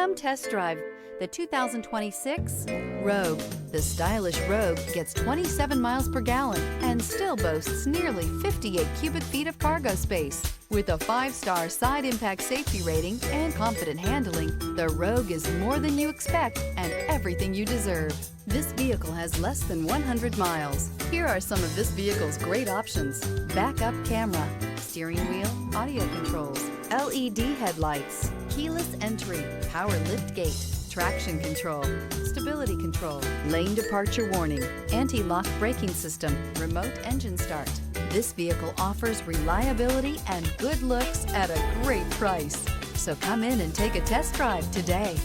Come test drive the 2026 Rogue. The stylish Rogue gets 27 miles per gallon and still boasts nearly 58 cubic feet of cargo space. With a 5-star side impact safety rating and confident handling, the Rogue is more than you expect and everything you deserve. This vehicle has less than 100 miles. Here are some of this vehicle's great options: backup camera, steering wheel audio controls, LED headlights, keyless entry, power lift gate, traction control, stability control, lane departure warning, anti-lock braking system, remote engine start. This vehicle offers reliability and good looks at a great price. So come in and take a test drive today.